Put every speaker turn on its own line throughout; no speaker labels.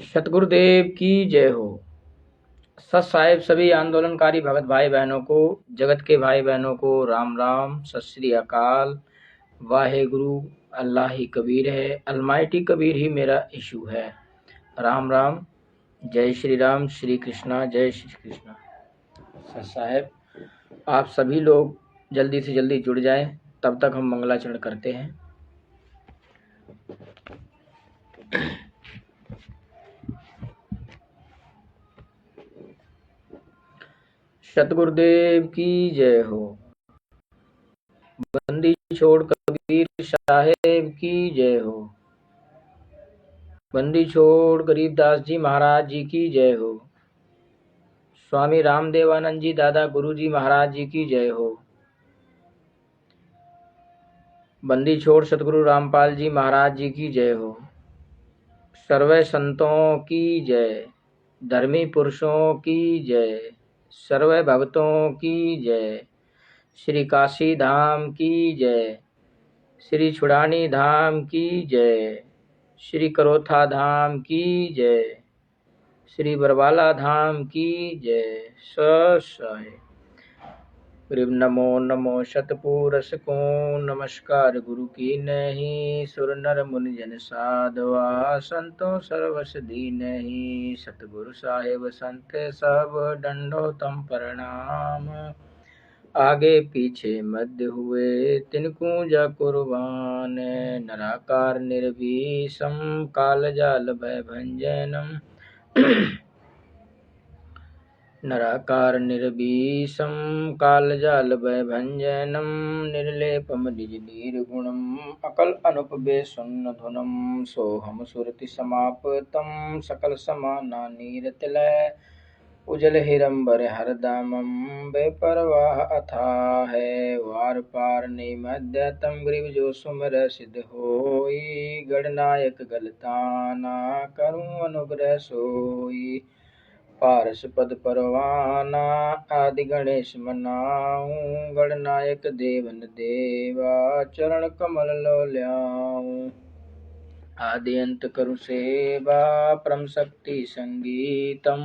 सतगुरुदेव की जय हो। सत साहेब सभी आंदोलनकारी भगत भाई बहनों को, जगत के भाई बहनों को राम राम, सत श्री अकाल, वाहेगुरु। अल्लाह ही कबीर है, अलमाइटी कबीर ही मेरा इशू है। राम राम, जय श्री राम, श्री कृष्णा, जय श्री कृष्णा। सत साहेब आप सभी लोग जल्दी से जल्दी जुड़ जाएं, तब तक हम मंगलाचरण करते हैं। सतगुरुदेव की जय हो। बंदी छोड़ कबीर साहेब की जय हो। बंदी छोड़ गरीबदास जी महाराज जी की जय हो। स्वामी रामदेवानंद जी दादा गुरु जी महाराज जी की जय हो। बंदी छोड़ सतगुरु रामपाल जी महाराज जी की जय हो। सर्वे संतों की जय, धर्मी पुरुषों की जय, सर्वे भक्तों की जय। श्री काशी धाम की जय, श्री छुड़ानी धाम की जय, श्री करोथा धाम की जय, श्री बरवाला धाम की जय। सय ग्रीव नमो नमो शतपुरुष को नमस्कार गुरु की नहीं, सुर नर मुनि जन साधवा संतो सर्वस दीनहि। सतगुरु साहेब संत सब दंडो तम प्रणाम, आगे पीछे मध्य हुए तिनको जा कुर्बान। नराकार निर्भीषम काल जाल भय भंजनम, नराकार निर्भीषम काल जाल भय भंजनम। निर्लेपम निज निर्गुणम अकल अनुप बेसुन्न धुनम। सोहम सुरति समाप्तम सकल समाना नीरतिलय। उजल हिरंबर हरदमम बेपरवाह अथाह है। वार पार नहीं मध्य तम ग्रीव जो सुमर सिद्ध होई। गणनायक गलताना करूं अनुग्रह सोई। पारस पद परवाना आदि गणेश मनाऊं। गणनायक देवन देवा चरण कमल लो ल्याऊं। आदि अंत करु सेवा परम शक्ति संगीतम।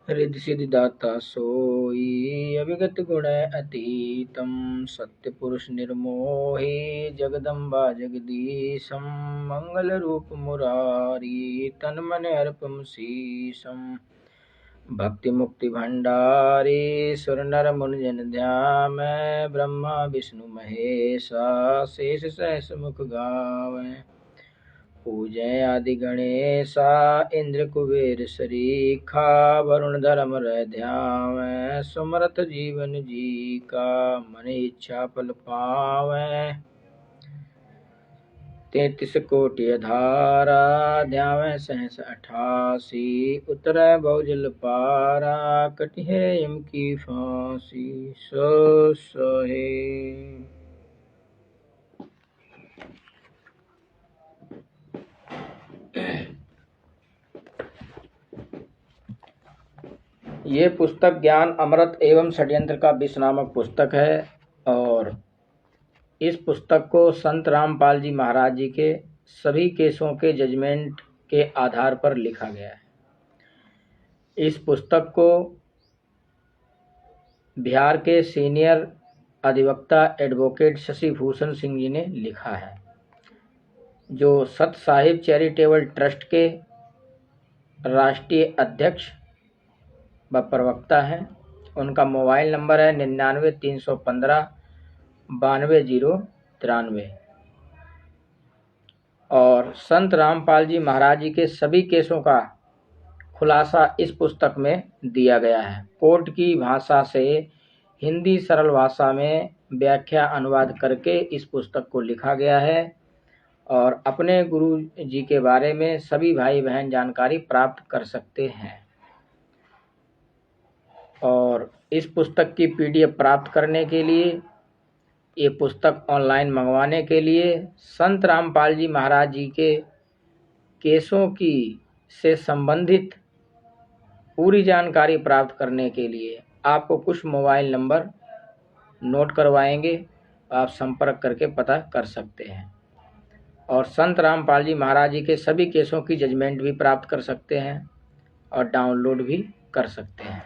रिद्धि सिद्धि दाता सोई अविगत गुण अतीतम। सत्य पुरुष निर्मोही जगदम्बा जगदीशम। मंगल रूप मुरारी तन मन अर्पम शीशम। भक्ति मुक्ति भंडारी सुर नर मुनि जन ध्यान। ब्रह्मा विष्णु महेशा शेष सहस मुख गावें। पूजय आदि गणेशा इंद्र कुबेर सरीखा वरुण धर्म रह ध्यावै सुमरत जीवन जी का मन इच्छा फल पावै 33 कोटि धारा ध्यावै सहस 88 उतरै बहुजल पारा कटिहे यम की फांसी सो सोहे। ये पुस्तक ज्ञान अमृत एवं षड्यंत्र का विष नामक पुस्तक है और इस पुस्तक को संत रामपाल जी महाराज जी के सभी केसों के जजमेंट के आधार पर लिखा गया है। इस पुस्तक को बिहार के सीनियर अधिवक्ता एडवोकेट शशि भूषण सिंह जी ने लिखा है, जो सत साहिब चैरिटेबल ट्रस्ट के राष्ट्रीय अध्यक्ष व प्रवक्ता हैं। उनका मोबाइल नंबर है 99-315-92-093 और संत रामपाल जी महाराज जी के सभी केसों का खुलासा इस पुस्तक में दिया गया है। कोर्ट की भाषा से हिंदी सरल भाषा में व्याख्या अनुवाद करके इस पुस्तक को लिखा गया है और अपने गुरु जी के बारे में सभी भाई बहन जानकारी प्राप्त कर सकते हैं। और इस पुस्तक की PDF प्राप्त करने के लिए, ये पुस्तक ऑनलाइन मंगवाने के लिए, संत रामपाल जी महाराज जी के केसों की से संबंधित पूरी जानकारी प्राप्त करने के लिए आपको कुछ मोबाइल नंबर नोट करवाएंगे, आप संपर्क करके पता कर सकते हैं और संत रामपाल जी महाराज जी के सभी केसों की जजमेंट भी प्राप्त कर सकते हैं और डाउनलोड भी कर सकते हैं।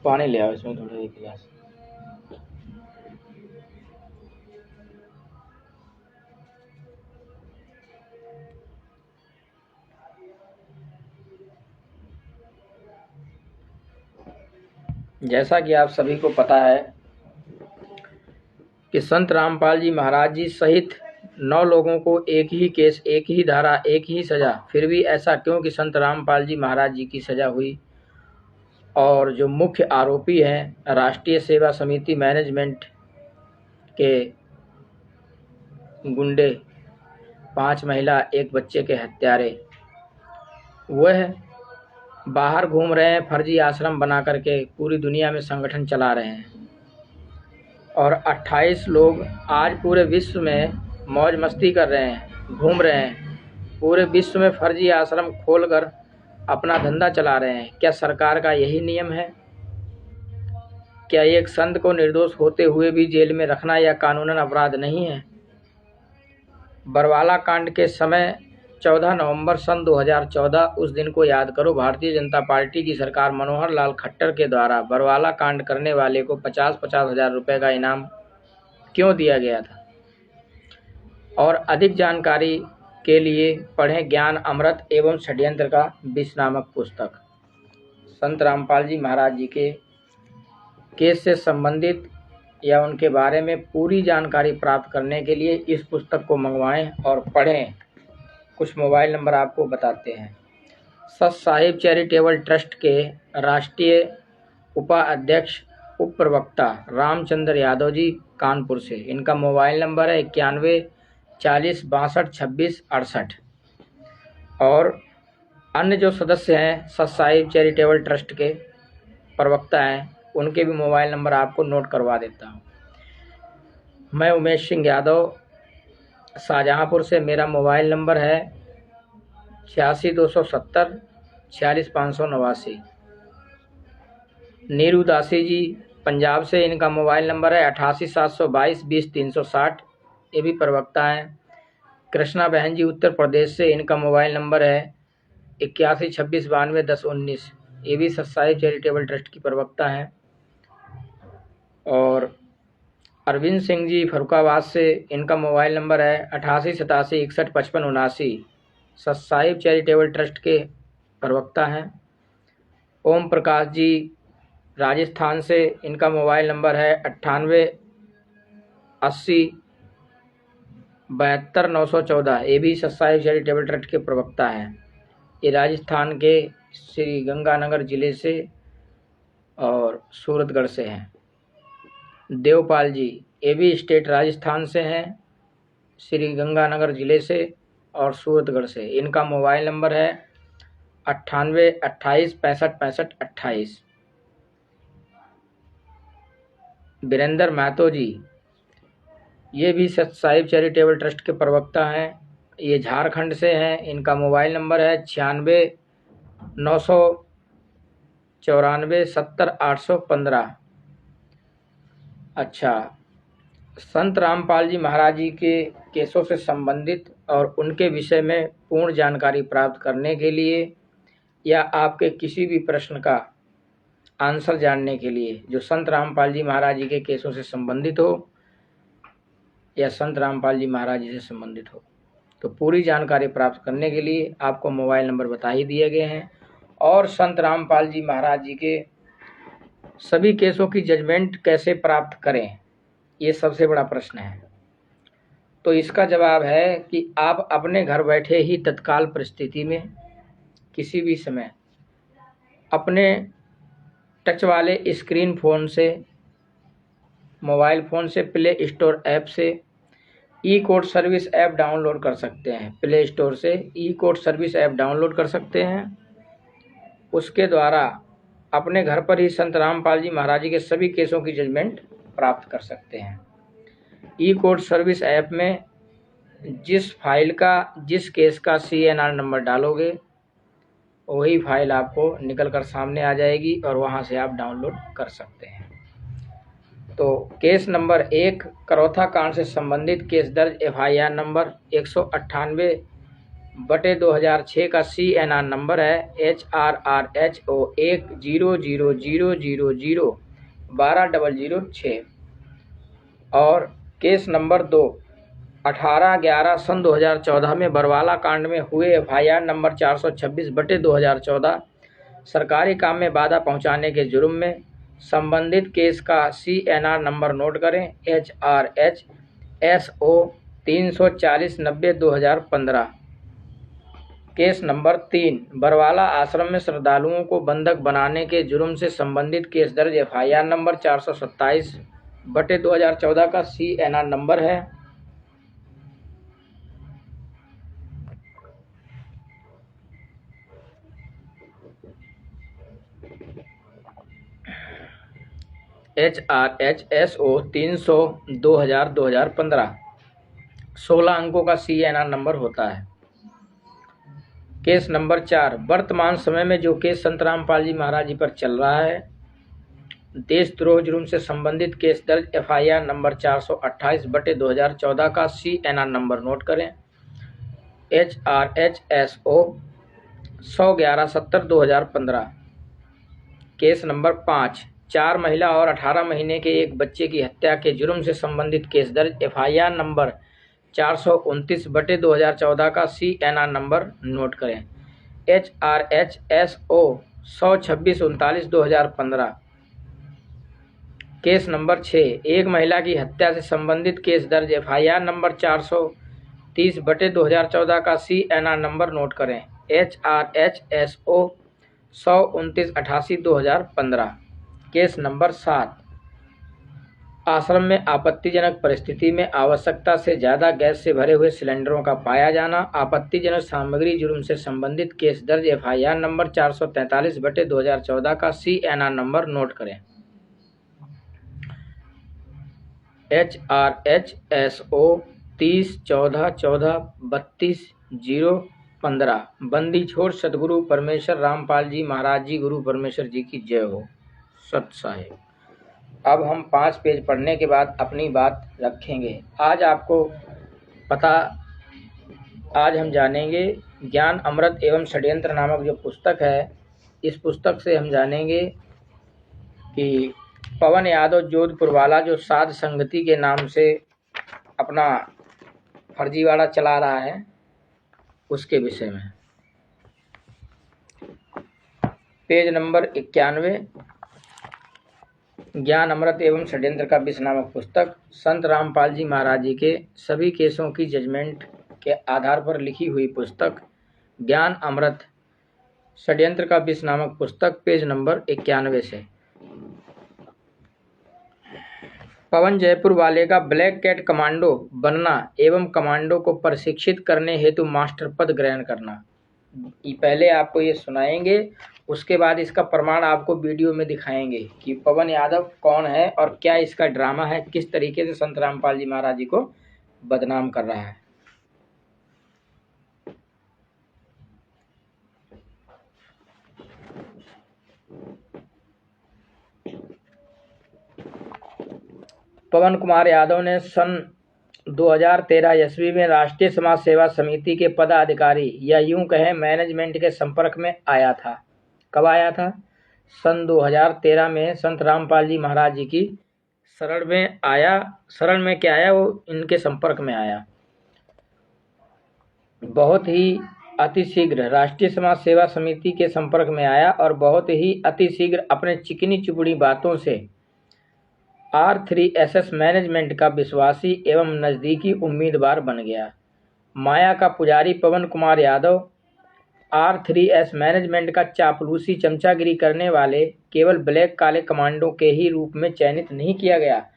पानी ले आओ इसमें थोड़ा एक गिलास। जैसा कि आप सभी को पता है कि संत रामपाल जी महाराज जी सहित 9 लोगों को एक ही केस, एक ही धारा, एक ही सज़ा, फिर भी ऐसा क्यों कि संत रामपाल जी महाराज जी की सज़ा हुई। और जो मुख्य आरोपी हैं राष्ट्रीय सेवा समिति मैनेजमेंट के गुंडे, 5 महिला 1 बच्चे के हत्यारे, वह बाहर घूम रहे हैं, फर्जी आश्रम बना करके पूरी दुनिया में संगठन चला रहे हैं और 28 लोग आज पूरे विश्व में मौज मस्ती कर रहे हैं, घूम रहे हैं, पूरे विश्व में फर्जी आश्रम खोलकर अपना धंधा चला रहे हैं। क्या सरकार का यही नियम है? क्या एक संत को निर्दोष होते हुए भी जेल में रखना या कानूनन अपराध नहीं है? बरवाला कांड के समय 14 नवंबर सन 2014, उस दिन को याद करो, भारतीय जनता पार्टी की सरकार मनोहर लाल खट्टर के द्वारा बरवाला कांड करने वाले को 50-50 हज़ार रुपये का इनाम क्यों दिया गया था? और अधिक जानकारी के लिए पढ़ें ज्ञान अमृत एवं षड्यंत्र का विष नामक पुस्तक। संत रामपाल जी महाराज जी के केस से संबंधित या उनके बारे में पूरी जानकारी प्राप्त करने के लिए इस पुस्तक को मंगवाएं और पढ़ें। कुछ मोबाइल नंबर आपको बताते हैं। सत साहिब चैरिटेबल ट्रस्ट के राष्ट्रीय उपाध्यक्ष उप प्रवक्ता रामचंद्र यादव जी, कानपुर से। इनका मोबाइल नंबर है 91-40-62-26-68। और अन्य जो सदस्य हैं सत साहिब चैरिटेबल ट्रस्ट के प्रवक्ता हैं, उनके भी मोबाइल नंबर आपको नोट करवा देता हूँ। मैं उमेश सिंह यादव शाहजहाँपुर से, मेरा मोबाइल नंबर है 86-270-46-589। नीरू दासी जी पंजाब से, इनका मोबाइल नंबर है 88-722-20-360, ये भी प्रवक्ता हैं। कृष्णा बहन जी उत्तर प्रदेश से, इनका मोबाइल नंबर है 81-26-92-10-19, ये भी सत साहिब चैरिटेबल ट्रस्ट की प्रवक्ता हैं। और अरविंद सिंह जी फरुखाबाद से, इनका मोबाइल नंबर है 88-87-61-55-79, सत साहिब चैरिटेबल ट्रस्ट के प्रवक्ता हैं। ओम प्रकाश जी राजस्थान से इनका मोबाइल नंबर है 988072 ये भी सत्साई चैरिटेबल ट्रस्ट के प्रवक्ता हैं। ये राजस्थान के श्री गंगानगर जिले से और सूरतगढ़ से हैं। देवपाल जी ये भी स्टेट राजस्थान से हैं, श्री गंगानगर जिले से और सूरतगढ़ से। इनका मोबाइल नंबर है 9828656528। वीरेंद्र महतो जी ये भी सत साहिब चैरिटेबल ट्रस्ट के प्रवक्ता हैं, ये झारखंड से हैं। इनका मोबाइल नंबर है 96 994 70 815। अच्छा, संत रामपाल जी महाराज जी के केसों से संबंधित और उनके विषय में पूर्ण जानकारी प्राप्त करने के लिए या आपके किसी भी प्रश्न का आंसर जानने के लिए जो संत रामपाल जी महाराज जी के केसों से संबंधित हो या संत रामपाल जी महाराज जी से संबंधित हो, तो पूरी जानकारी प्राप्त करने के लिए आपको मोबाइल नंबर बता ही दिए गए हैं। और संत रामपाल जी महाराज जी के सभी केसों की जजमेंट कैसे प्राप्त करें, ये सबसे बड़ा प्रश्न है। तो इसका जवाब है कि आप अपने घर बैठे ही तत्काल परिस्थिति में किसी भी समय अपने टच वाले स्क्रीन फ़ोन से, मोबाइल फ़ोन से प्ले स्टोर ऐप से ई कोर्ट सर्विस ऐप डाउनलोड कर सकते हैं। प्ले स्टोर से ई कोर्ट सर्विस ऐप डाउनलोड कर सकते हैं। उसके द्वारा अपने घर पर ही संत रामपाल जी महाराज जी के सभी केसों की जजमेंट प्राप्त कर सकते हैं। ई कोर्ट सर्विस ऐप में जिस फाइल का, जिस केस का CNR नंबर डालोगे वही फाइल आपको निकल कर सामने आ जाएगी और वहां से आप डाउनलोड कर सकते हैं। तो केस नंबर 1 करौथा कांड से संबंधित केस दर्ज FIR नंबर 198/2006 का CNR नंबर है HRRHO 100000120006। और केस नंबर 2 18/11/2014 में बरवाला कांड में हुए FIR नंबर 426/2014 सरकारी काम में बाधा पहुंचाने के जुर्म में संबंधित केस का CNR नंबर नोट करें HRHSO 340/90/2015। केस नंबर 3 बरवाला आश्रम में श्रद्धालुओं को बंधक बनाने के जुर्म से संबंधित केस दर्ज FIR नंबर 427/2014 का CNR नंबर है HRHSO 300/2015। 16 अंकों का CNR नंबर होता है। केस नंबर 4 वर्तमान समय में जो केस संत रामपाल जी महाराज जी पर चल रहा है, देशद्रोह जुर्म से संबंधित केस दर्ज FIR नंबर 428/2014 का CNR नंबर नोट करें HRHSO 100/11/2015। केस नंबर 5 4 महिला और 18 महीने के एक बच्चे की हत्या के जुर्म से संबंधित केस दर्ज FIR नंबर 429/2014 का CNR नंबर नोट करें HRHSO 100/26/19/2015। केस नंबर 6 एक महिला की हत्या से संबंधित केस दर्ज FIR नंबर 430/2014 का CNR नंबर नोट करें HRHSO 129/88/2015। केस नंबर 7 आश्रम में आपत्तिजनक परिस्थिति में आवश्यकता से ज़्यादा गैस से भरे हुए सिलेंडरों का पाया जाना, आपत्तिजनक सामग्री जुर्म से संबंधित केस दर्ज FIR नंबर 443/2014 का CNR नंबर नोट करें HRHSO 30/14/14/32/015। बंदी छोड़ सतगुरु परमेश्वर रामपाल जी महाराज जी गुरु परमेश्वर जी की जय हो। सत साहिब। अब हम 5 पेज पढ़ने के बाद अपनी बात रखेंगे। आज हम जानेंगे ज्ञान अमृत एवं षड्यंत्र नामक जो पुस्तक है, इस पुस्तक से हम जानेंगे कि पवन यादव जोधपुर वाला जो साध संगति के नाम से अपना फर्जीवाड़ा चला रहा है उसके विषय में। पेज नंबर 91 ज्ञान अमृत एवं षड्यंत्र का विष नामक पुस्तक संत रामपाल जी महाराज जी के सभी केसों की जजमेंट के आधार पर लिखी हुई पुस्तक ज्ञान अमृत षड्यंत्र का विष नामक पुस्तक पेज नंबर 91 से। पवन जयपुर वाले का ब्लैक कैट कमांडो बनना एवं कमांडो को प्रशिक्षित करने हेतु मास्टर पद ग्रहण करना। पहले आपको ये सुनाएंगे, उसके बाद इसका प्रमाण आपको वीडियो में दिखाएंगे कि पवन यादव कौन है और क्या इसका ड्रामा है, किस तरीके से संत रामपाल जी महाराज जी को बदनाम कर रहा है। पवन कुमार यादव ने सन 2013 ईस्वी में राष्ट्रीय समाज सेवा समिति के पदाधिकारी या यूं कहें मैनेजमेंट के संपर्क में आया था। कब आया था? सन 2013 में संत रामपाल जी महाराज जी की शरण में आया। शरण में क्या आया? वो इनके संपर्क में आया। बहुत ही अतिशीघ्र राष्ट्रीय समाज सेवा समिति के संपर्क में आया और बहुत ही अतिशीघ्र अपने चिकनी चुपड़ी बातों से R3SS मैनेजमेंट का विश्वासी एवं नज़दीकी उम्मीदवार बन गया। माया का पुजारी पवन कुमार यादव R3S मैनेजमेंट का चापलूसी चमचागिरी करने वाले केवल ब्लैक काले कमांडो के ही रूप में चयनित नहीं किया गया,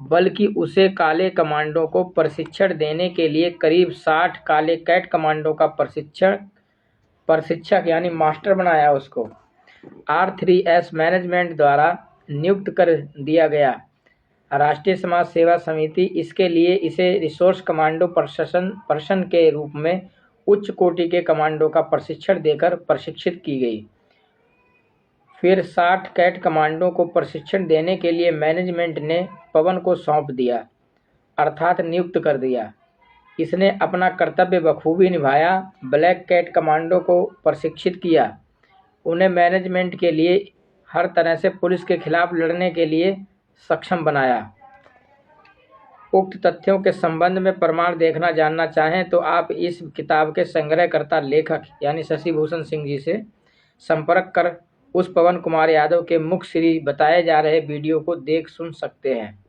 बल्कि उसे काले कमांडो को प्रशिक्षण देने के लिए करीब 60 काले कैट कमांडो का प्रशिक्षक यानी मास्टर बनाया। उसको R3S मैनेजमेंट द्वारा नियुक्त कर दिया गया। राष्ट्रीय समाज सेवा समिति इसके लिए इसे रिसोर्स कमांडो पर्सन के रूप में उच्च कोटि के कमांडो का प्रशिक्षण देकर प्रशिक्षित की गई। फिर 60 कैट कमांडो को प्रशिक्षण देने के लिए मैनेजमेंट ने पवन को सौंप दिया, अर्थात नियुक्त कर दिया। इसने अपना कर्तव्य बखूबी निभाया, ब्लैक कैट कमांडो को प्रशिक्षित किया, उन्हें मैनेजमेंट के लिए हर तरह से पुलिस के खिलाफ लड़ने के लिए सक्षम बनाया। उक्त तथ्यों के संबंध में प्रमाण देखना जानना चाहें तो आप इस किताब के संग्रहकर्ता लेखक यानी शशि भूषण सिंह जी से संपर्क कर उस पवन कुमार यादव के मुख श्री बताए जा रहे वीडियो को देख सुन सकते हैं।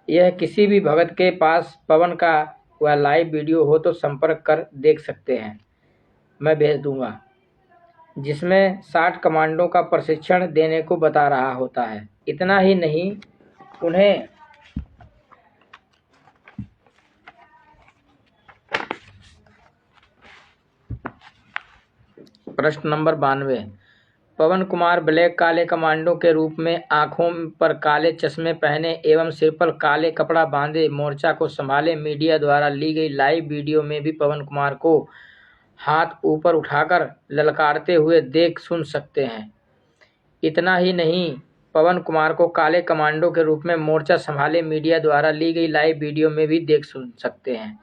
यह किसी भी भगत के पास पवन का वह लाइव वीडियो हो तो संपर्क कर देख सकते हैं, मैं भेज दूंगा, जिसमें 60 कमांडो का प्रशिक्षण देने को बता रहा होता है। इतना ही नहीं, उन्हें प्रश्न नंबर 92, पवन कुमार ब्लैक काले कमांडो के रूप में आंखों पर काले चश्मे पहने एवं सिर पर काले कपड़ा बांधे मोर्चा को संभाले। मीडिया द्वारा ली गई लाइव वीडियो में भी पवन कुमार को हाथ ऊपर उठाकर ललकारते हुए देख सुन सकते हैं। इतना ही नहीं, पवन कुमार को काले कमांडो के रूप में मोर्चा संभाले मीडिया द्वारा ली गई लाइव वीडियो में भी देख सुन सकते हैं।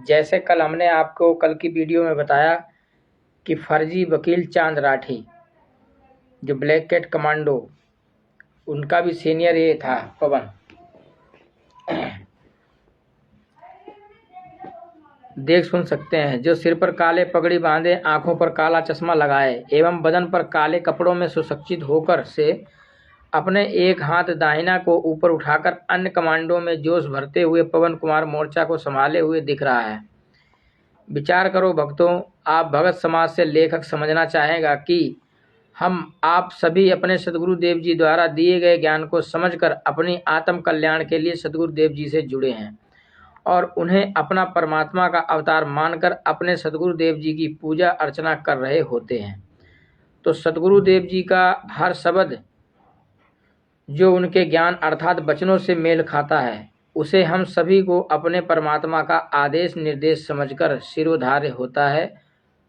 जैसे कल हमने आपको कल की वीडियो में बताया कि फर्जी वकील चांद राठी जो ब्लैक कैट कमांडो, उनका भी सीनियर ये था पवन। देख सुन सकते हैं, जो सिर पर काले पगड़ी बांधे, आंखों पर काला चश्मा लगाए एवं बदन पर काले कपड़ों में सुसज्जित होकर से अपने एक हाथ दाहिना को ऊपर उठाकर अन्य कमांडो में जोश भरते हुए पवन कुमार मोर्चा को संभाले हुए दिख रहा है। विचार करो भक्तों, आप भगत समाज से लेखक समझना चाहेगा कि हम आप सभी अपने सदगुरुदेव जी द्वारा दिए गए ज्ञान को समझकर अपनी आत्म कल्याण के लिए सदगुरुदेव जी से जुड़े हैं और उन्हें अपना परमात्मा का अवतार मानकर अपने सदगुरुदेव जी की पूजा अर्चना कर रहे होते हैं। तो सदगुरुदेव जी का हर शब्द जो उनके ज्ञान अर्थात वचनों से मेल खाता है, उसे हम सभी को अपने परमात्मा का आदेश निर्देश समझकर शिरोधार्य होता है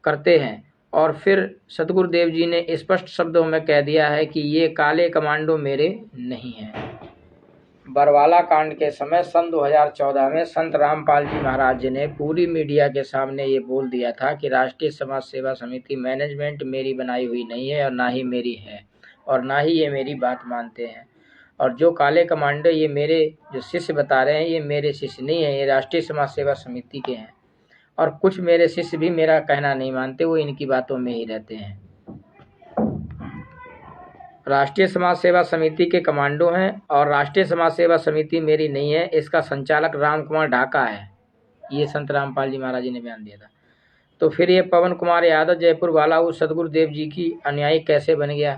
करते हैं। और फिर सदगुरुदेव जी ने स्पष्ट शब्दों में कह दिया है कि ये काले कमांडो मेरे नहीं हैं। बरवाला कांड के समय सन 2014 में संत रामपाल जी महाराज जी ने पूरी मीडिया के सामने ये बोल दिया था कि राष्ट्रीय समाज सेवा समिति मैनेजमेंट मेरी बनाई हुई नहीं है और ना ही मेरी है और ना ही ये मेरी बात मानते हैं। और जो काले कमांडो ये मेरे जो शिष्य बता रहे हैं, ये मेरे शिष्य नहीं है, ये राष्ट्रीय समाज सेवा समिति के हैं। और कुछ मेरे शिष्य भी मेरा कहना नहीं मानते, वो इनकी बातों में ही रहते हैं। राष्ट्रीय समाज सेवा समिति के कमांडो हैं और राष्ट्रीय समाज सेवा समिति मेरी नहीं है, इसका संचालक राम कुमार ढाका है। ये संत रामपाल जी महाराज जी ने बयान दिया था। तो फिर ये पवन कुमार यादव जयपुर वाला उस सदगुरुदेव जी की अनुयायी कैसे बन गया,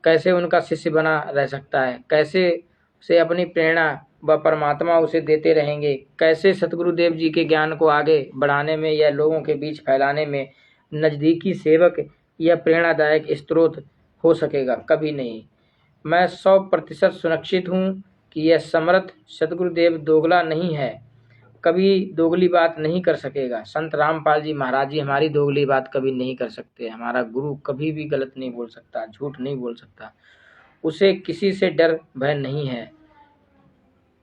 कैसे उनका शिष्य बना रह सकता है, कैसे से अपनी प्रेरणा व परमात्मा उसे देते रहेंगे, कैसे सतगुरुदेव जी के ज्ञान को आगे बढ़ाने में या लोगों के बीच फैलाने में नज़दीकी सेवक या प्रेरणादायक स्रोत हो सकेगा? कभी नहीं। मैं 100% सुनिश्चित हूँ कि यह समर्थ सतगुरुदेव दोगला नहीं है, कभी दोगली बात नहीं कर सकेगा। संत रामपाल जी महाराज जी हमारी दोगली बात कभी नहीं कर सकते। हमारा गुरु कभी भी गलत नहीं बोल सकता, झूठ नहीं बोल सकता। उसे किसी से डर भय नहीं है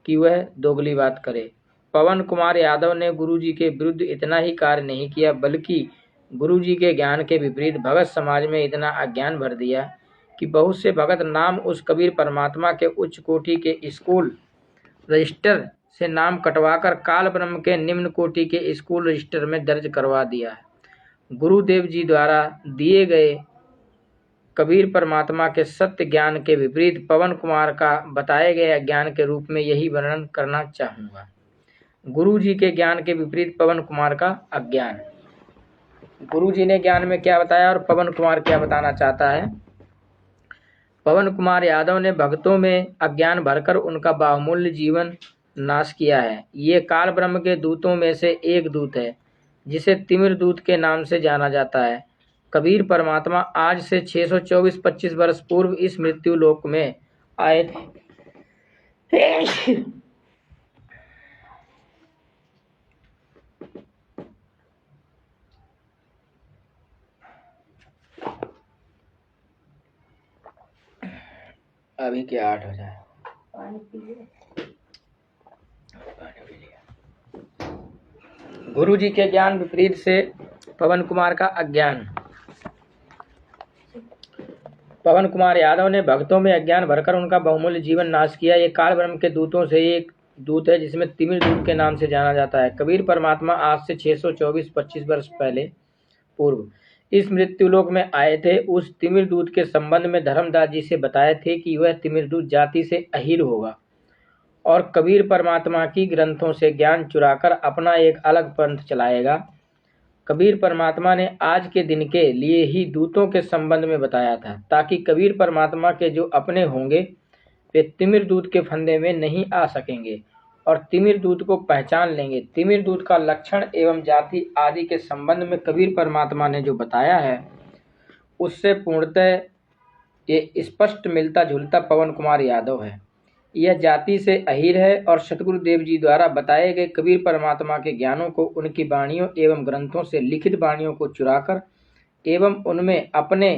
कि वह दोगली बात करे। पवन कुमार यादव ने गुरुजी के विरुद्ध इतना ही कार्य नहीं किया, बल्कि गुरुजी के ज्ञान के विपरीत भगत समाज में इतना अज्ञान भर दिया कि बहुत से भगत नाम उस कबीर परमात्मा के उच्च कोटि के स्कूल रजिस्टर से नाम कटवाकर काल ब्रह्म के निम्न कोटि के स्कूल रजिस्टर में दर्ज करवा दिया है। गुरुदेव जी द्वारा दिए गए कबीर परमात्मा के सत्य ज्ञान के विपरीत पवन कुमार का बताए गए अज्ञान के रूप में यही वर्णन करना चाहूँगा। गुरु जी के ज्ञान के विपरीत पवन कुमार का अज्ञान। गुरु जी ने ज्ञान में क्या बताया और पवन कुमार क्या बताना चाहता है? पवन कुमार यादव ने भक्तों में अज्ञान भरकर उनका बहुमूल्य जीवन नाश किया है। ये काल ब्रह्म के दूतों में से एक दूत है जिसे तिमिर दूत के नाम से जाना जाता है। कबीर परमात्मा आज से 624-25 वर्ष पूर्व इस मृत्यु लोक में आए थे। अभी क्या 8 हो जाए, पानी पी लिया। गुरु जी के ज्ञान विपरीत से पवन कुमार का अज्ञान। पवन कुमार यादव ने भक्तों में अज्ञान भरकर उनका बहुमूल्य जीवन नाश किया। ये काल ब्रह्म के दूतों से एक दूत है जिसमें तिमिर दूत के नाम से जाना जाता है। कबीर परमात्मा आज से 624-25 वर्ष पहले पूर्व इस मृत्युलोक में आए थे। उस तिमिर दूत के संबंध में धर्मदास जी से बताए थे कि वह तिमिर दूत जाति से अहीर होगा और कबीर परमात्मा की ग्रंथों से ज्ञान चुराकर अपना एक अलग पंथ चलाएगा। कबीर परमात्मा ने आज के दिन के लिए ही दूतों के संबंध में बताया था, ताकि कबीर परमात्मा के जो अपने होंगे वे तिमिर दूत के फंदे में नहीं आ सकेंगे और तिमिर दूत को पहचान लेंगे। तिमिर दूत का लक्षण एवं जाति आदि के संबंध में कबीर परमात्मा ने जो बताया है उससे पूर्णतः ये स्पष्ट मिलता जुलता पवन कुमार यादव है। यह जाति से अहीर है और सतगुरुदेव जी द्वारा बताए गए कबीर परमात्मा के ज्ञानों को उनकी वाणियों एवं ग्रंथों से लिखित वाणियों को चुराकर एवं उनमें अपने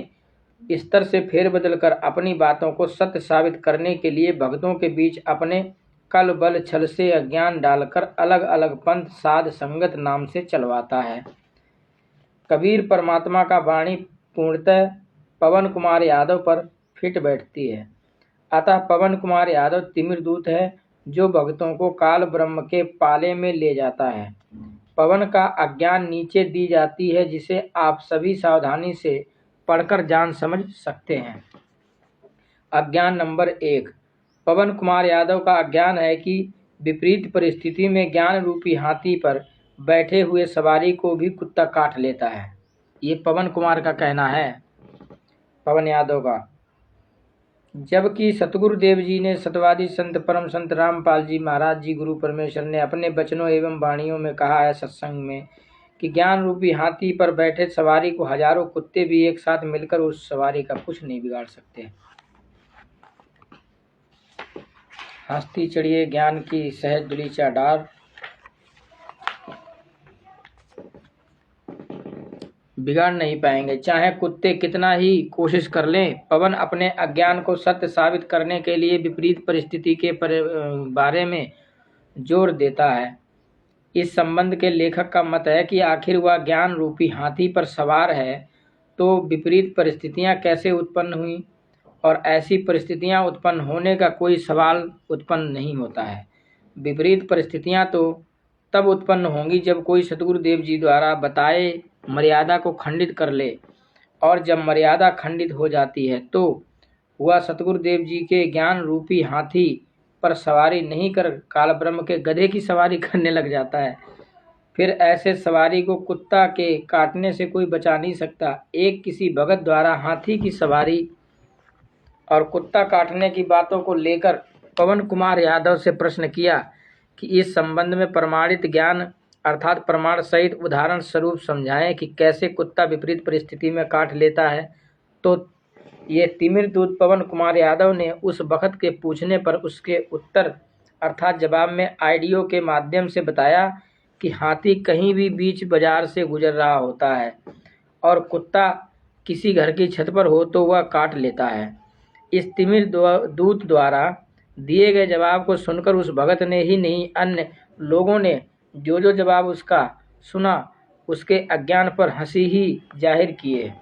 स्तर से फेरबदल कर अपनी बातों को सत्य साबित करने के लिए भक्तों के बीच अपने कल बल छल से अज्ञान डालकर अलग अलग पंथ साध संगत नाम से चलवाता है। कबीर परमात्मा का वाणी पूर्णतः पवन कुमार यादव पर फिट बैठती है। अतः पवन कुमार यादव तिमिर दूत है जो भक्तों को काल ब्रह्म के पाले में ले जाता है। पवन का अज्ञान नीचे दी जाती है जिसे आप सभी सावधानी से पढ़कर जान समझ सकते हैं। अज्ञान नंबर 1। पवन कुमार यादव का अज्ञान है कि विपरीत परिस्थिति में ज्ञान रूपी हाथी पर बैठे हुए सवारी को भी कुत्ता काट लेता है। ये पवन कुमार का कहना है, पवन यादव का। जबकि सतगुरुदेव जी ने सतवादी संत परम संत रामपाल जी महाराज जी गुरु परमेश्वर ने अपने वचनों एवं वाणियों में कहा है सत्संग में कि ज्ञान रूपी हाथी पर बैठे सवारी को हजारों कुत्ते भी एक साथ मिलकर उस सवारी का कुछ नहीं बिगाड़ सकते। हंसती चढ़िए ज्ञान की सहज दुलीचा डार, बिगाड़ नहीं पाएंगे चाहे कुत्ते कितना ही कोशिश कर लें। पवन अपने अज्ञान को सत्य साबित करने के लिए विपरीत परिस्थिति के बारे में जोर देता है। इस संबंध के लेखक का मत है कि आखिर वह ज्ञान रूपी हाथी पर सवार है तो विपरीत परिस्थितियां कैसे उत्पन्न हुई, और ऐसी परिस्थितियां उत्पन्न होने का कोई सवाल उत्पन्न नहीं होता है। विपरीत परिस्थितियां तो तब उत्पन्न होंगी जब कोई सतगुरुदेव जी द्वारा बताए मर्यादा को खंडित कर ले, और जब मर्यादा खंडित हो जाती है तो हुआ सतगुरुदेव जी के ज्ञान रूपी हाथी पर सवारी नहीं कर काल ब्रह्म के गधे की सवारी करने लग जाता है। फिर ऐसे सवारी को कुत्ता के काटने से कोई बचा नहीं सकता। एक किसी भगत द्वारा हाथी की सवारी और कुत्ता काटने की बातों को लेकर पवन कुमार यादव से प्रश्न किया कि इस संबंध में प्रमाणित ज्ञान अर्थात प्रमाण सहित उदाहरण स्वरूप समझाएं कि कैसे कुत्ता विपरीत परिस्थिति में काट लेता है। तो ये तिमिर दूत पवन कुमार यादव ने उस वक्त के पूछने पर उसके उत्तर अर्थात जवाब में ऑडियो के माध्यम से बताया कि हाथी कहीं भी बीच बाजार से गुजर रहा होता है और कुत्ता किसी घर की छत पर हो तो वह काट लेता है। इस तिमिर दूत द्वारा दिए गए जवाब को सुनकर उस भगत ने ही नहीं अन्य लोगों ने जो जो जवाब उसका सुना उसके अज्ञान पर हंसी ही जाहिर किए।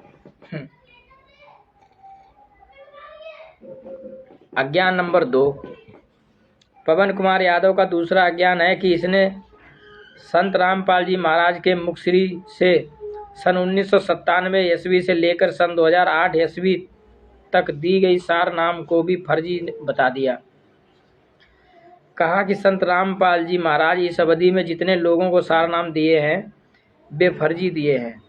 अज्ञान नंबर 2। पवन कुमार यादव का दूसरा अज्ञान है कि इसने संत रामपाल जी महाराज के मुखश्री से सन 1997 ईस्वी से लेकर सन 2008 ईस्वी तक दी गई सार नाम को भी फर्जी बता दिया। कहा कि संत रामपाल जी महाराज इस अवधि में जितने लोगों को सार नाम दिए हैं वे फर्जी दिए हैं।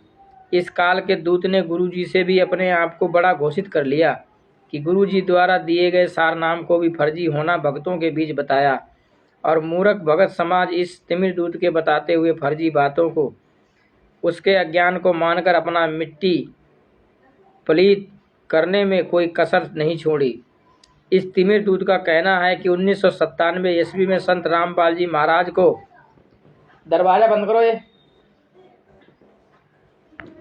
इस काल के दूत ने गुरुजी से भी अपने आप को बड़ा घोषित कर लिया कि गुरुजी द्वारा दिए गए सार नाम को भी फर्जी होना भक्तों के बीच बताया और मूर्ख भगत समाज इस तिमिर दूत के बताते हुए फर्जी बातों को उसके अज्ञान को मानकर अपना मिट्टी पलीत करने में कोई कसर नहीं छोड़ी। इस तिमिर दूत का कहना है कि 1997 ईस्वी में संत रामपाल जी महाराज को दरवाजा बंद करो, ये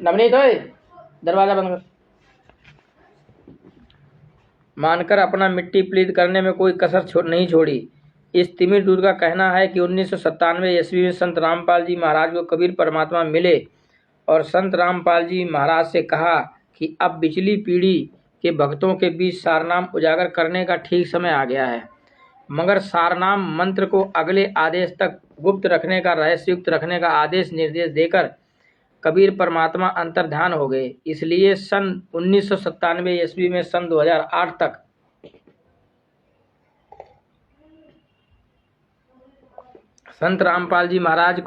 नवनीत हो दरवाजा बंद करो, मानकर अपना मिट्टी पलीत करने में कोई कसर नहीं छोड़ी। इस तिमिर दूत का कहना है कि 1997 ईस्वी में संत रामपाल जी महाराज को कबीर परमात्मा मिले और संत रामपाल जी महाराज से कहा कि अब पिछली पीढ़ी के भक्तों के बीच सारनाम उजागर करने का ठीक समय आ गया है, मगर सारनाम मंत्र को अगले आदेश तक गुप्त रखने का रहस्ययुक्त रखने का आदेश निर्देश देकर कबीर परमात्मा अंतर्ध्यान हो गए। इसलिए सन 1997 ईस्वी में सन 2008 तक संत रामपाल जी महाराज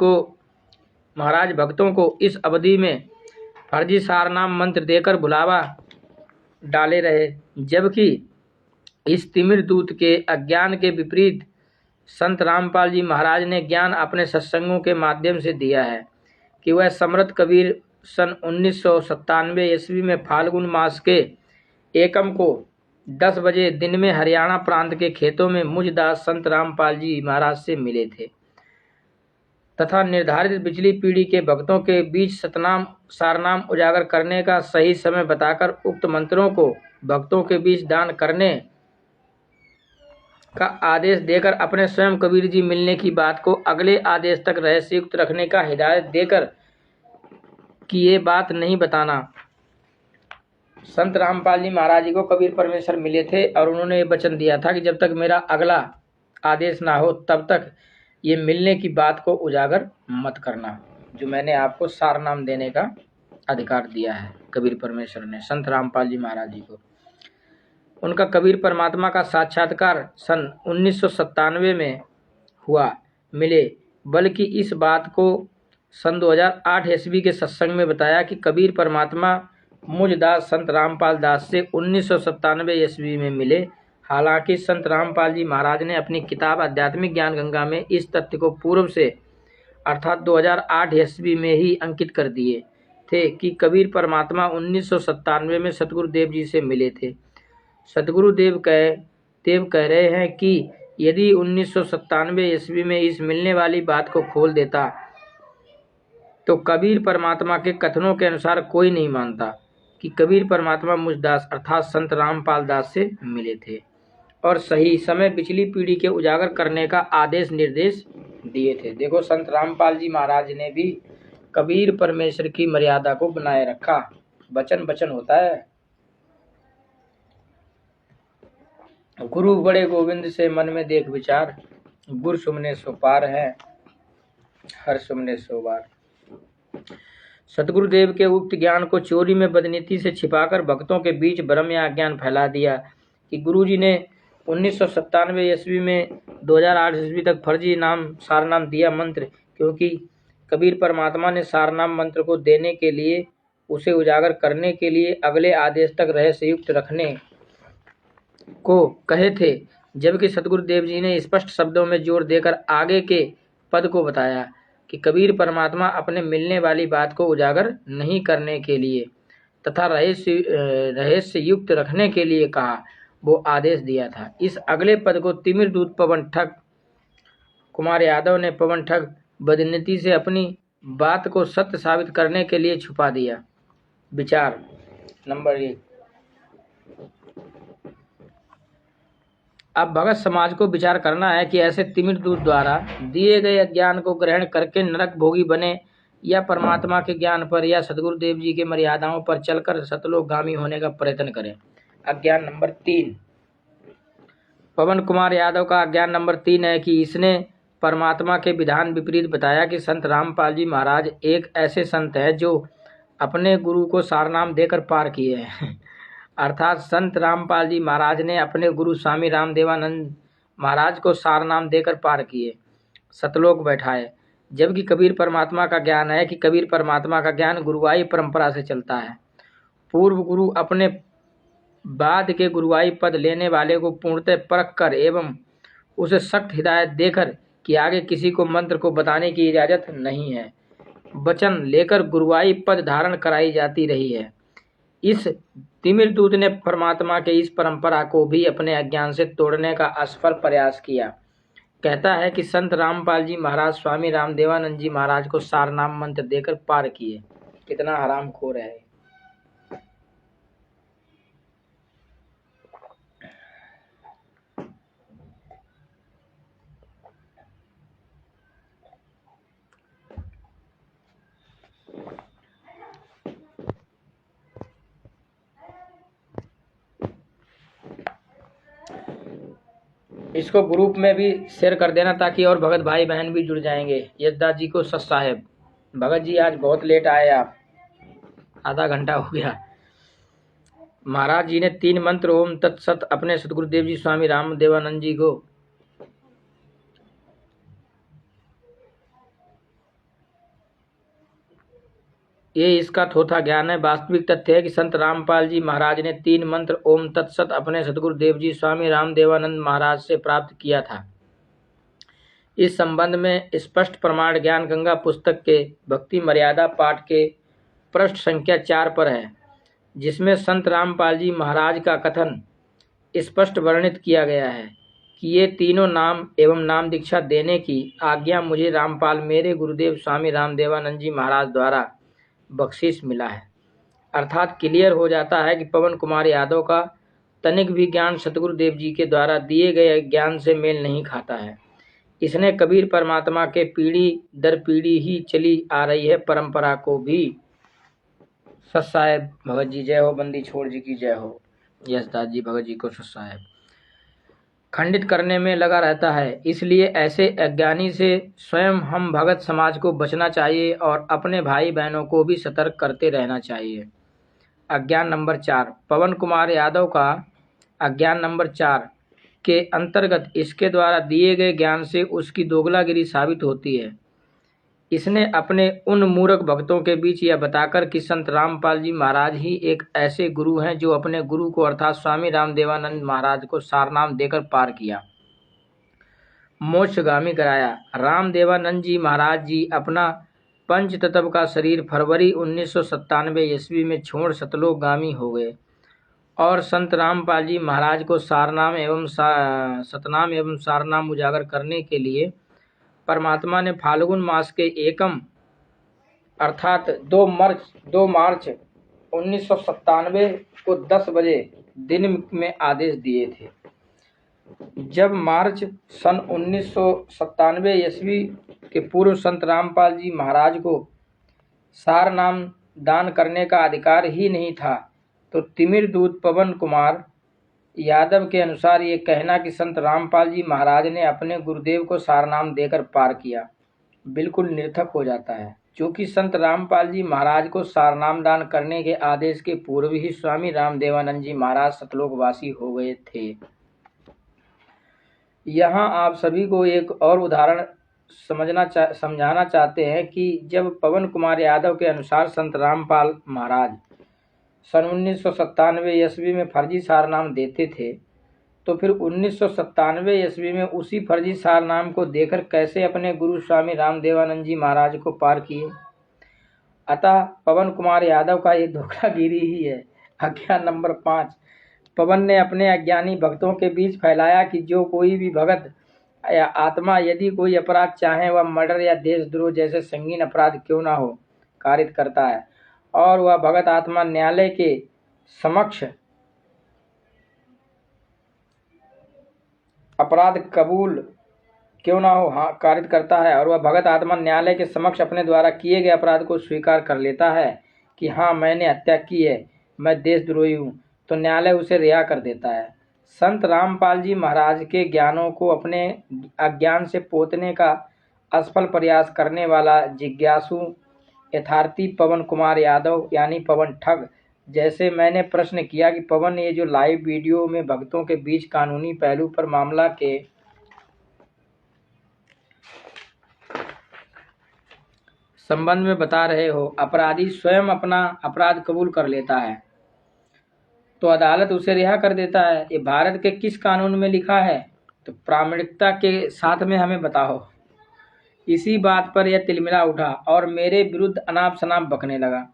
भक्तों को इस अवधि में फर्जी सारनाम मंत्र देकर बुलावा डाले रहे, जबकि इस तिमिर दूत के अज्ञान के विपरीत संत रामपाल जी महाराज ने ज्ञान अपने सत्संगों के माध्यम से दिया है कि वह समर्थ कबीर सन 1997 ईस्वी में फाल्गुन मास के एकम को 10 बजे दिन में हरियाणा प्रांत के खेतों में मुझदास संत रामपाल जी महाराज से मिले थे तथा निर्धारित पिछली पीढ़ी के भक्तों के बीच सतनाम सारनाम उजागर करने का सही समय बताकर उक्त मंत्रों को भक्तों के बीच दान करने का आदेश देकर अपने स्वयं कबीर जी मिलने की बात को अगले आदेश तक रहस्ययुक्त रखने का हिदायत देकर कि ये बात नहीं बताना। संत रामपाल जी महाराज जी को कबीर परमेश्वर मिले थे और उन्होंने ये वचन दिया था कि जब तक मेरा अगला आदेश ना हो तब तक ये मिलने की बात को उजागर मत करना, जो मैंने आपको सार नाम देने का अधिकार दिया है कबीर परमेश्वर ने संत रामपाल जी महाराज जी को। उनका कबीर परमात्मा का साक्षात्कार सन 1997 में हुआ मिले, बल्कि इस बात को सन 2008 ईस्वी के सत्संग में बताया कि कबीर परमात्मा मुझदास संत रामपाल दास से 1997 ईस्वी में मिले। हालांकि संत रामपाल जी महाराज ने अपनी किताब आध्यात्मिक ज्ञान गंगा में इस तथ्य को पूर्व से अर्थात 2008 ईस्वी में ही अंकित कर दिए थे कि कबीर परमात्मा 1997 में सतगुरुदेव जी से मिले थे। सतगुरुदेव कह रहे हैं कि यदि 1997 ईस्वी में इस मिलने वाली बात को खोल देता तो कबीर परमात्मा के कथनों के अनुसार कोई नहीं मानता कि कबीर परमात्मा मुझदास अर्थात संत रामपाल दास से मिले थे और सही समय पिछली पीढ़ी के उजागर करने का आदेश निर्देश दिए थे। देखो, संत रामपाल जी महाराज ने भी कबीर परमेश्वर की मर्यादा को बनाए रखा। वचन होता है, गुरु बड़े गोविंद से मन में देख विचार, गुर सुमने सो पार है हर सुमने सो बार। सतगुरुदेव के उक्त ज्ञान को चोरी में बदनीति से छिपाकर भक्तों के बीच भ्रम या अज्ञान फैला दिया। कि गुरुजी ने 1997 ईस्वी में 2008 ईस्वी तक फर्जी नाम सारनाम दिया मंत्र, क्योंकि कबीर परमात्मा ने सारनाम मंत्र को देने के लिए, उसे उजागर करने के लिए अगले आदेश तक रहस्ययुक्त रखने को कहे थे, जबकि सतगुरुदेव जी ने स्पष्ट शब्दों में जोर देकर आगे के पद को बताया कि कबीर परमात्मा अपने मिलने वाली बात को उजागर नहीं करने के लिए तथा रहस्य युक्त रखने के लिए कहा, वो आदेश दिया था। इस अगले पद को तिमिर दूत पवन ठग कुमार यादव ने पवन ठग बदनीति से अपनी बात को सत्य साबित करने के लिए छुपा दिया। विचार नंबर 1। अब भगत समाज को विचार करना है कि ऐसे तिमिर दूत द्वारा दिए गए अज्ञान को ग्रहण करके नरक भोगी बने, या परमात्मा के ज्ञान पर या सतगुरुदेव जी के मर्यादाओं पर चलकर सतलोकगामी होने का प्रयत्न करें। अज्ञान नंबर 3। पवन कुमार यादव का अज्ञान नंबर 3 है कि इसने परमात्मा के विधान विपरीत बताया कि संत रामपाल जी महाराज एक ऐसे संत है जो अपने गुरु को सारनाम देकर पार किए हैं। अर्थात संत रामपाल जी महाराज ने अपने गुरु स्वामी रामदेवानंद महाराज को सारनाम देकर पार किए, सतलोक बैठाए। जबकि कबीर परमात्मा का ज्ञान है कि कबीर परमात्मा का ज्ञान गुरुवाई परंपरा से चलता है। पूर्व गुरु अपने बाद के गुरुवाई पद लेने वाले को पूर्णतः परख कर एवं उसे सख्त हिदायत देकर कि आगे किसी को मंत्र को बताने की इजाजत नहीं है, वचन लेकर गुरुवाई पद धारण कराई जाती रही है। इस तिमिर दूत ने परमात्मा के इस परंपरा को भी अपने अज्ञान से तोड़ने का असफल प्रयास किया। कहता है कि संत रामपाल जी महाराज स्वामी रामदेवानंद जी महाराज को सारनाम मंत्र देकर पार किए। कितना हरामखोर है। इसको ग्रुप में भी शेयर कर देना ताकि और भगत भाई बहन भी जुड़ जाएंगे। यशदास जी को सत साहेब, भगत जी आज बहुत लेट आए आप, आधा घंटा हो गया। महाराज जी ने 3 मंत्र ओम तत्सत अपने सतगुरुदेव जी स्वामी रामदेवानंद जी को ये इसका थोथा ज्ञान है। वास्तविक तथ्य है कि संत रामपाल जी महाराज ने 3 मंत्र ओम तत्सत अपने सतगुरुदेव जी स्वामी रामदेवानंद महाराज से प्राप्त किया था। इस संबंध में स्पष्ट प्रमाण ज्ञान गंगा पुस्तक के भक्ति मर्यादा पाठ के पृष्ठ संख्या 4 पर है, जिसमें संत रामपाल जी महाराज का कथन स्पष्ट वर्णित किया गया है कि ये तीनों नाम एवं नाम दीक्षा देने की आज्ञा मुझे रामपाल मेरे गुरुदेव स्वामी रामदेवानंद जी महाराज द्वारा बख्शिश मिला है। अर्थात क्लियर हो जाता है कि पवन कुमार यादव का तनिक भी ज्ञान सतगुरुदेव जी के द्वारा दिए गए ज्ञान से मेल नहीं खाता है। इसने कबीर परमात्मा के पीढ़ी दर पीढ़ी ही चली आ रही है परंपरा को भी, सत साहेब भगत जी जय हो, बंदी छोड़ जी की जय हो, यशदास जी भगत जी को सत साहेब, खंडित करने में लगा रहता है। इसलिए ऐसे अज्ञानी से स्वयं हम भगत समाज को बचना चाहिए और अपने भाई बहनों को भी सतर्क करते रहना चाहिए। अज्ञान नंबर 4। पवन कुमार यादव का अज्ञान नंबर 4 के अंतर्गत इसके द्वारा दिए गए ज्ञान से उसकी दोगलागिरी साबित होती है। इसने अपने उन मूर्ख भक्तों के बीच यह बताकर कि संत रामपाल जी महाराज ही एक ऐसे गुरु हैं जो अपने गुरु को अर्थात स्वामी रामदेवानंद महाराज को सारनाम देकर पार किया, मोक्षगामी कराया। रामदेवानंद जी महाराज जी अपना पंच तत्व का शरीर फरवरी 1997 ईस्वी में छोड़ सतलोकगामी हो गए और संत रामपाल जी महाराज को सारनाम एवं सतनाम एवं सारनाम उजागर करने के लिए परमात्मा ने फाल्गुन मास के एकम अर्थात 2 मार्च 1997 को 10 बजे दिन में आदेश दिए थे। जब मार्च सन 1997 ईस्वी के पूर्व संत रामपाल जी महाराज को सारनाम दान करने का अधिकार ही नहीं था, तो तिमिर दूत पवन कुमार यादव के अनुसार ये कहना कि संत रामपाल जी महाराज ने अपने गुरुदेव को सारनाम देकर पार किया बिल्कुल निरर्थक हो जाता है। चूँकि संत रामपाल जी महाराज को सारनाम दान करने के आदेश के पूर्व ही स्वामी रामदेवानंद जी महाराज सतलोकवासी हो गए थे। यहाँ आप सभी को एक और उदाहरण समझाना चाहते हैं कि जब पवन कुमार यादव के अनुसार संत रामपाल महाराज सन 1997 ईस्वी में फर्जी सारनाम देते थे, तो फिर 1997 ईस्वी में उसी फर्जी सारनाम को देकर कैसे अपने गुरु स्वामी रामदेवानंद जी महाराज को पार किए। अतः पवन कुमार यादव का ये धोखागिरी ही है। अज्ञान नंबर 5, पवन ने अपने अज्ञानी भक्तों के बीच फैलाया कि जो कोई भी भगत या आत्मा यदि कोई अपराध चाहे वह मर्डर या देशद्रोह जैसे संगीन अपराध क्यों ना हो कारित करता है, और वह भगत आत्मा न्यायालय के समक्ष अपराध कबूल क्यों ना हो कारित करता है, और वह भगत आत्मा न्यायालय के समक्ष अपने द्वारा किए गए अपराध को स्वीकार कर लेता है कि हाँ मैंने हत्या की है, मैं देशद्रोही हूँ, तो न्यायालय उसे रिहा कर देता है। संत रामपाल जी महाराज के ज्ञानों को अपने अज्ञान से पोतने का असफल प्रयास करने वाला जिज्ञासु यथार्थी पवन कुमार यादव यानी पवन ठग, जैसे मैंने प्रश्न किया कि पवन ये जो लाइव वीडियो में भक्तों के बीच कानूनी पहलू पर मामला के संबंध में बता रहे हो, अपराधी स्वयं अपना अपराध कबूल कर लेता है तो अदालत उसे रिहा कर देता है, ये भारत के किस कानून में लिखा है? तो प्रामाणिकता के साथ में हमें बताओ। इसी बात पर यह तिलमिला उठा और मेरे विरुद्ध अनाप शनाप बकने लगा।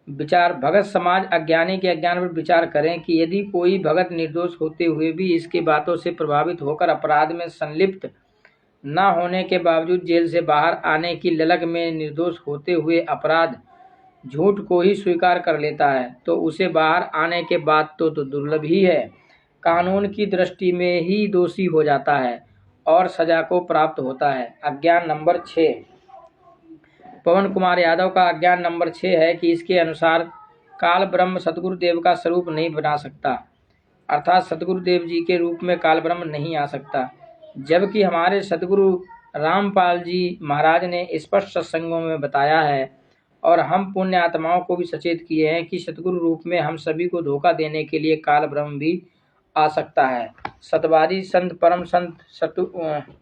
विचार भगत समाज अज्ञानी के अज्ञान पर विचार करें कि यदि कोई भगत निर्दोष होते हुए भी इसकी बातों से प्रभावित होकर अपराध में संलिप्त न होने के बावजूद जेल से बाहर आने की ललक में निर्दोष होते हुए अपराध झूठ को ही स्वीकार कर लेता है, तो उसे बाहर आने के बाद तो दुर्लभ ही है, कानून की दृष्टि में ही दोषी हो जाता है और सजा को प्राप्त होता है। अज्ञान नंबर 6, पवन कुमार यादव का अज्ञान नंबर 6 है कि इसके अनुसार काल ब्रह्म सतगुरुदेव का स्वरूप नहीं बना सकता, अर्थात सतगुरुदेव जी के रूप में काल ब्रह्म नहीं आ सकता, जबकि हमारे सतगुरु रामपाल जी महाराज ने स्पष्ट सत्संगों में बताया है और हम पुण्य आत्माओं को भी सचेत किए हैं कि सतगुरु रूप में हम सभी को धोखा देने के लिए काल ब्रह्म भी आ सकता है। सतवादी संत परम संत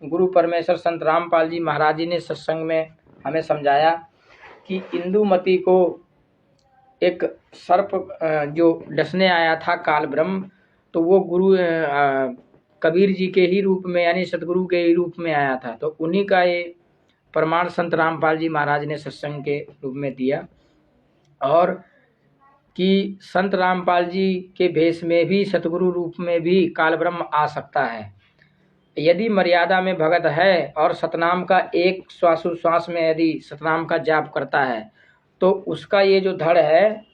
गुरु परमेश्वर संत रामपाल जी महाराज जी ने सत्संग में हमें समझाया कि इंदुमती को एक सर्प जो डसने आया था काल ब्रह्म, तो वो गुरु कबीर जी के ही रूप में यानी सतगुरु के ही रूप में आया था, तो उन्हीं का ये प्रमाण संत रामपाल जी महाराज ने सत्संग के रूप में दिया, और कि संत रामपाल जी के भेष में भी सतगुरु रूप में भी काल ब्रह्म आ सकता है यदि मर्यादा में भगत है और सतनाम का एक श्वासोश्वास में यदि सतनाम का जाप करता है तो उसका ये जो धड़ है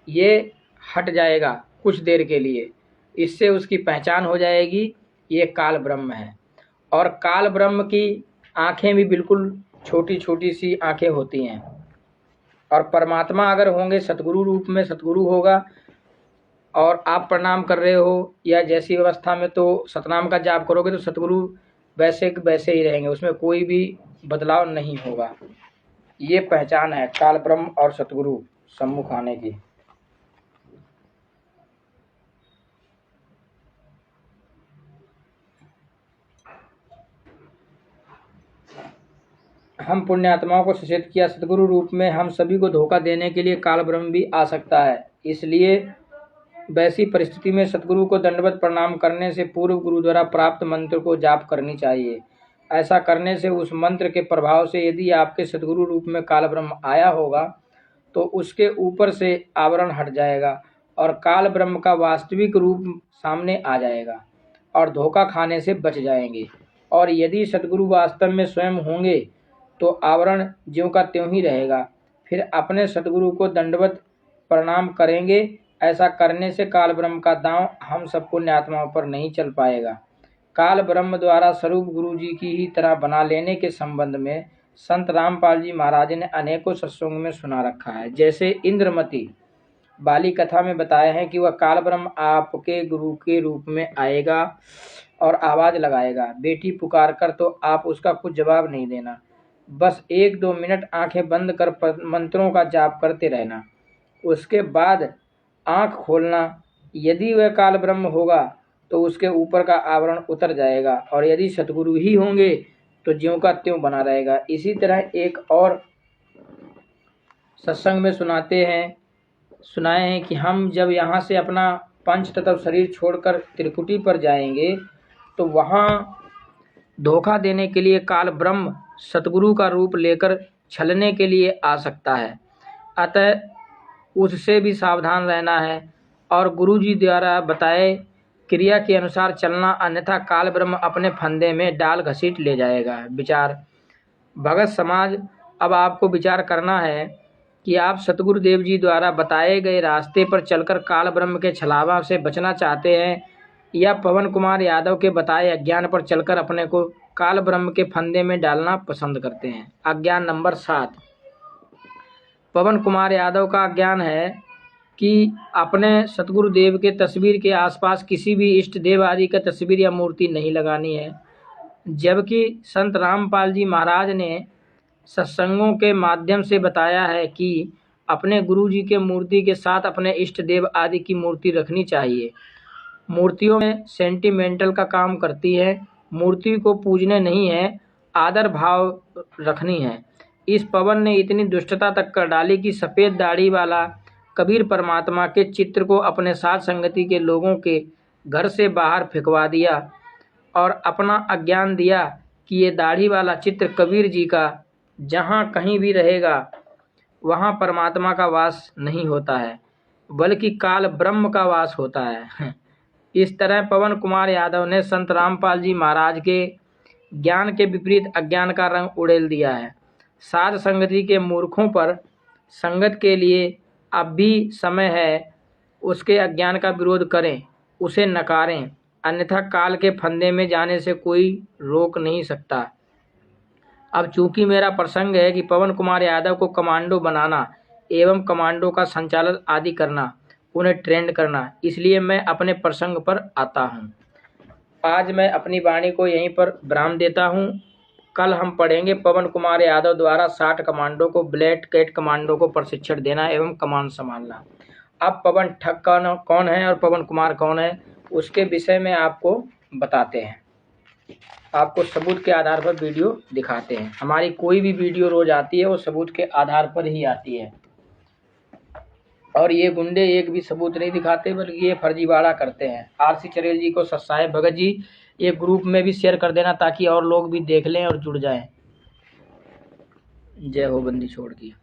ये हट जाएगा कुछ देर के लिए, इससे उसकी पहचान हो जाएगी ये काल ब्रह्म है। और काल ब्रह्म की आंखें भी बिल्कुल छोटी छोटी सी आंखें होती हैं, और परमात्मा अगर होंगे सतगुरु रूप में सतगुरु होगा और आप प्रणाम कर रहे हो या जैसी अवस्था में तो सतनाम का जाप करोगे तो सतगुरु वैसे वैसे ही रहेंगे, उसमें कोई भी बदलाव नहीं होगा। ये पहचान है काल ब्रह्म और सतगुरु सम्मुख आने की। हम पुण्य आत्माओं को सचेत किया सतगुरु रूप में हम सभी को धोखा देने के लिए काल ब्रह्म भी आ सकता है, इसलिए वैसी परिस्थिति में सतगुरु को दंडवत प्रणाम करने से पूर्व गुरु द्वारा प्राप्त मंत्र को जाप करनी चाहिए। ऐसा करने से उस मंत्र के प्रभाव से यदि आपके सतगुरु रूप में काल ब्रह्म आया होगा तो उसके ऊपर से आवरण हट जाएगा और काल ब्रह्म का वास्तविक रूप सामने आ जाएगा और धोखा खाने से बच जाएंगे। और यदि सतगुरु वास्तव में स्वयं होंगे तो आवरण ज्यों का त्यों ही रहेगा, फिर अपने सतगुरु को दंडवत प्रणाम करेंगे। ऐसा करने से काल ब्रह्म का दांव हम सब पुण्य आत्माओं पर नहीं चल पाएगा। काल ब्रह्म द्वारा स्वरूप गुरु जी की ही तरह बना लेने के संबंध में संत रामपाल जी महाराज ने अनेकों सत्संग में सुना रखा है। जैसे इंद्रमती बाली कथा में बताया है कि वह काल ब्रह्म आपके गुरु के रूप में आएगा और आवाज लगाएगा, बेटी पुकार कर, तो आप उसका कुछ जवाब नहीं देना। बस 1-2 मिनट आंखें बंद कर मंत्रों का जाप करते रहना। उसके बाद आंख खोलना। यदि वह काल ब्रह्म होगा तो उसके ऊपर का आवरण उतर जाएगा, और यदि सतगुरु ही होंगे तो ज्यों का त्यों बना रहेगा। इसी तरह एक और सत्संग में सुनाए हैं कि हम जब यहाँ से अपना पंच तत्व शरीर छोड़कर त्रिकुटी पर जाएंगे तो वहाँ धोखा देने के लिए काल ब्रह्म सतगुरु का रूप लेकर छलने के लिए आ सकता है। अतः उससे भी सावधान रहना है और गुरु जी द्वारा बताए क्रिया के अनुसार चलना, अन्यथा काल ब्रह्म अपने फंदे में डाल घसीट ले जाएगा। विचार। भगत समाज, अब आपको विचार करना है कि आप सतगुरुदेव जी द्वारा बताए गए रास्ते पर चलकर काल ब्रह्म के छलावा से बचना चाहते हैं, या पवन कुमार यादव के बताए अज्ञान पर चलकर अपने को काल ब्रह्म के फंदे में डालना पसंद करते हैं। अज्ञान नंबर 7। पवन कुमार यादव का अज्ञान है कि अपने सतगुरुदेव के तस्वीर के आसपास किसी भी इष्ट देव आदि का तस्वीर या मूर्ति नहीं लगानी है, जबकि संत रामपाल जी महाराज ने सत्संगों के माध्यम से बताया है कि अपने गुरु जी के मूर्ति के साथ अपने इष्ट देव आदि की मूर्ति रखनी चाहिए। मूर्तियों में सेंटिमेंटल का काम करती है। मूर्ति को पूजने नहीं है, आदर भाव रखनी है। इस पवन ने इतनी दुष्टता तक कर डाली कि सफ़ेद दाढ़ी वाला कबीर परमात्मा के चित्र को अपने साथ संगति के लोगों के घर से बाहर फेंकवा दिया और अपना अज्ञान दिया कि ये दाढ़ी वाला चित्र कबीर जी का जहाँ कहीं भी रहेगा वहाँ परमात्मा का वास नहीं होता है, बल्कि काल ब्रह्म का वास होता है। इस तरह पवन कुमार यादव ने संत रामपाल जी महाराज के ज्ञान के विपरीत अज्ञान का रंग उड़ेल दिया है। साध संगति के मूर्खों पर संगत के लिए अब भी समय है। उसके अज्ञान का विरोध करें, उसे नकारें, अन्यथा काल के फंदे में जाने से कोई रोक नहीं सकता। अब चूंकि मेरा प्रसंग है कि पवन कुमार यादव को कमांडो बनाना एवं कमांडो का संचालन आदि करना, उन्हें ट्रेंड करना, इसलिए मैं अपने प्रसंग पर आता हूँ। आज मैं अपनी वाणी को यहीं पर विराम देता हूँ। कल हम पढ़ेंगे पवन कुमार यादव द्वारा 60 कमांडो को ब्लैक कैट कमांडो को प्रशिक्षण देना एवं कमान संभालना। अब पवन ठग कौन है और पवन कुमार कौन है, उसके विषय में आपको बताते हैं। आपको सबूत के आधार पर वीडियो दिखाते हैं। हमारी कोई भी वीडियो रोज आती है वो सबूत के आधार पर ही आती है, और ये गुंडे एक भी सबूत नहीं दिखाते बल्कि ये फर्जीवाड़ा करते हैं। आरसी चरेल जी को सत्साहेब भगत जी ये ग्रुप में भी शेयर कर देना ताकि और लोग भी देख लें और जुड़ जाएं। जय हो बंदी छोड़ की।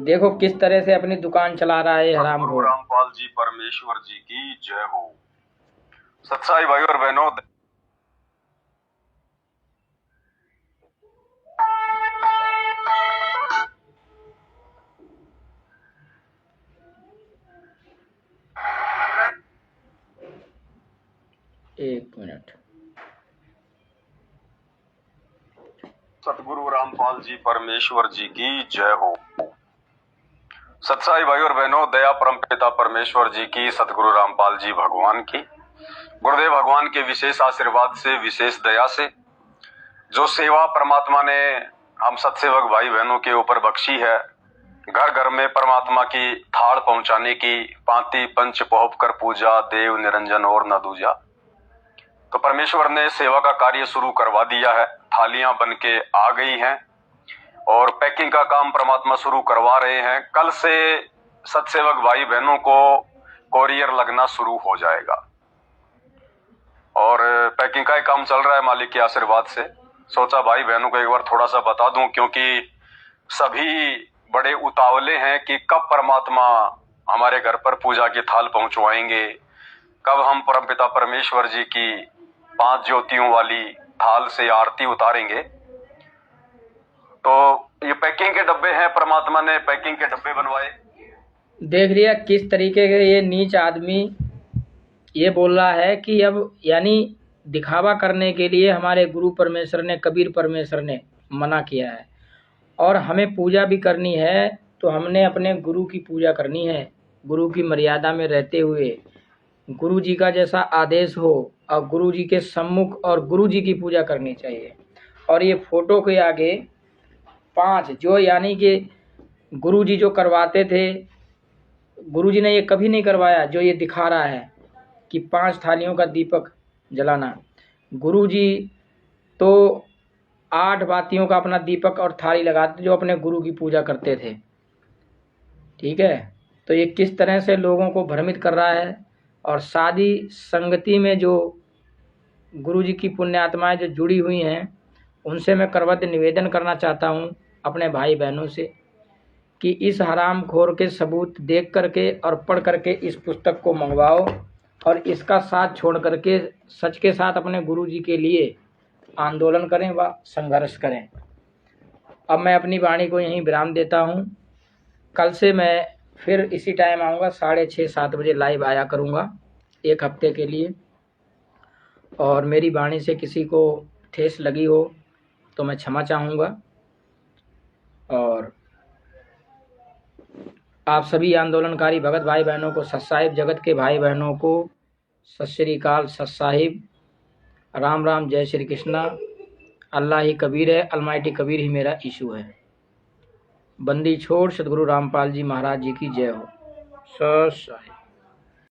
देखो किस तरह से अपनी दुकान चला रहा है हराम को।
रामपाल जी परमेश्वर जी की जय हो। सत्साई भाई और बहनों,
एक मिनट।
सतगुरु रामपाल जी परमेश्वर जी की जय हो। सत्साई भाई और बहनों, दया परम पिता परमेश्वर जी की, सतगुरु रामपाल जी भगवान की, गुरुदेव भगवान के विशेष आशीर्वाद से, विशेष दया से जो सेवा परमात्मा ने हम सत्सेवक भाई बहनों के ऊपर बख्शी है, घर घर में परमात्मा की थाल पहुंचाने की, पांति पंच पहुप कर पूजा, देव निरंजन और न दूजा, तो परमेश्वर ने सेवा का कार्य शुरू करवा दिया है। थालियां बन के आ गई हैं और पैकिंग का काम परमात्मा शुरू करवा रहे हैं। कल से सत्सेवक भाई बहनों को कोरियर लगना शुरू हो जाएगा और पैकिंग का ही काम चल रहा है मालिक के आशीर्वाद से। सोचा भाई बहनों को एक बार थोड़ा सा बता दूं, क्योंकि सभी बड़े उतावले हैं कि कब परमात्मा हमारे घर पर पूजा की थाल पहुंचवाएंगे, कब हम परमपिता परमेश्वर जी की 5 ज्योतियों वाली थाल से आरती उतारेंगे। तो ये पैकिंग के डब्बे हैं, परमात्मा ने पैकिंग के डब्बे बनवाए।
देख लिया किस तरीके के ये नीच आदमी ये बोल रहा है कि अब यानी दिखावा करने के लिए हमारे गुरु परमेश्वर ने, कबीर परमेश्वर ने मना किया है। और हमें पूजा भी करनी है तो हमने अपने गुरु की पूजा करनी है, गुरु की मर्यादा में रहते हुए, गुरु जी का जैसा आदेश हो और गुरु जी के सम्मुख और गुरु जी की पूजा करनी चाहिए। और ये फोटो के आगे 5 जो यानी कि गुरु जी जो करवाते थे, गुरु जी ने ये कभी नहीं करवाया जो ये दिखा रहा है कि 5 थालियों का दीपक जलाना। गुरु जी तो 8 बातियों का अपना दीपक और थाली लगाते जो अपने गुरु की पूजा करते थे। ठीक है, तो ये किस तरह से लोगों को भ्रमित कर रहा है। और सादी संगति में जो गुरु जी की पुण्य आत्माएं जो जुड़ी हुई हैं, उनसे मैं करवत निवेदन करना चाहता हूँ अपने भाई बहनों से कि इस हराम खोर के सबूत देख करके और पढ़ करके इस पुस्तक को मंगवाओ और इसका साथ छोड़ करके सच के साथ अपने गुरु जी के लिए आंदोलन करें व संघर्ष करें। अब मैं अपनी वाणी को यहीं विराम देता हूँ। कल से मैं फिर इसी टाइम आऊँगा, 6:30-7 बजे लाइव आया करूँगा 1 हफ्ते के लिए। और मेरी वाणी से किसी को ठेस लगी हो तो मैं क्षमा चाहूँगा। और आप सभी आंदोलनकारी भगत भाई बहनों को, सत्साहिब जगत के भाई बहनों को सत श्री अकाल, सत्साहिब, राम राम, जय श्री कृष्णा। अल्लाह ही कबीर है, अलमाइटी कबीर ही मेरा ईशु है। बंदी छोड़ सतगुरु रामपाल जी महाराज जी की जय हो। सत साहिब।